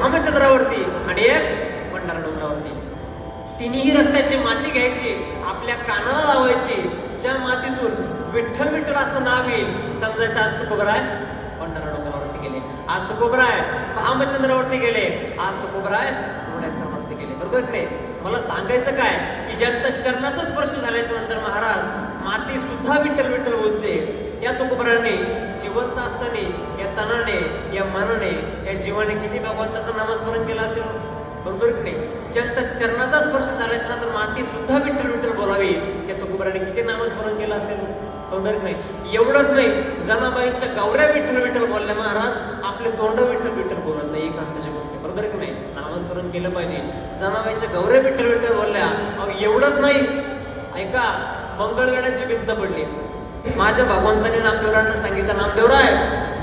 भामचंद्रावरती आणि एक भंडारा डोंगरावरती. तिन्ही रस्त्याची माती घ्यायची, आपल्या कानाला लावायची. ज्या मातीतून विठ्ठल विठ्ठल असं नाव येईल समजायचं आज तुकोबराय भंडारा डोंगरावरती गेले, आज तुकोबराय भामचंद्रावरती गेले, आज तुकोबराय डोंगरेश्वरावरती गेले. बरोबर नाही? मला सांगायचं काय की ज्यांचा चरणाचा स्पर्श झाल्याच्या नंतर महाराज माती सुद्धा विठ्ठल विठ्ठल बोलते. या तुकोबरांनी जिवंत असताना या तनाने, या मनाने, या जीवाने किती भगवंताचं नामस्मरण केलं असेल. बरोबर की नाही? ज्यांचा चरणाचा स्पर्श झाल्याच्या नंतर माती सुद्धा विठ्ठल विठ्ठल बोलावी, या तुकोबरांनी किती नामस्मरण केलं असेल. बरोबर की नाही? एवढंच नाही, जनाबाईंच्या गौऱ्या विठ्ठल विठ्ठल बोलल्या महाराज, आपले तोंड विठ्ठल विठ्ठल बोलत नाही. एकांताच्या गोष्टी. बरोबर की नाही? नामस्मरण केलं पाहिजे. जनाबाईच्या गौऱ्या विठ्ठल विठ्ठल बोलल्या. एवढंच नाही, ऐका, मंगळगडाची भिंत पडली. माझ्या भगवंताने नामदेवरांना सांगितलं, नामदेवराय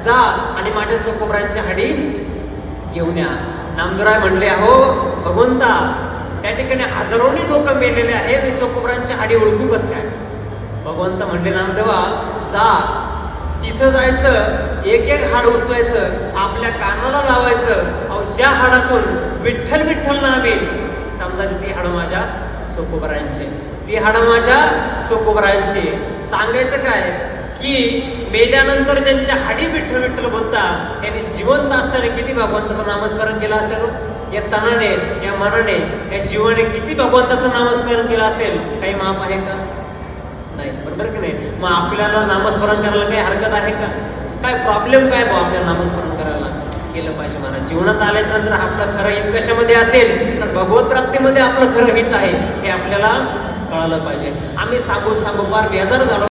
जा आणि माझ्या चोकोबरांची हाडी घेऊन या. नामदेवराय म्हणले, अहो भगवंता, त्या ठिकाणी हजारोनी लोक मेलेले आहे, मी चोकोबरांची हाडी ओळखू कस काय? भगवंत म्हणले, नामदेवा जा, तिथं जायचं, एक एक हाड उचलायचं, आपल्या कानाला लावायचं. अहो ज्या हाडातून विठ्ठल विठ्ठल नाव येईल समजायचं ती हाड माझ्या चोकोबरांचे, ती हाड माझ्या चोकोबरांचे. सांगायचं काय की मेल्यानंतर ज्यांच्या हाडी विठ्ठल विठ्ठल बोलतात त्यांनी जिवंत असताना किती भगवंताचं नामस्मरण केलं असेल. या तनाने, या मनाने, या जीवाने किती भगवंताचं नामस्मरण केलं असेल. काही माप आहे का? नाही. बरोबर की नाही? मग आपल्याला नामस्मरण करायला काही हरकत आहे का? काय प्रॉब्लेम काय बा आपल्याला नामस्मरण करायला? केलं पाहिजे महाराज. जीवनात आल्याच्या नंतर आपलं खरं हित कशामध्ये असेल तर भगवत प्राप्तीमध्ये आपलं खरं हित आहे हे आपल्याला कळालं पाहिजे. आम्ही सांगू फार बेजार झालो.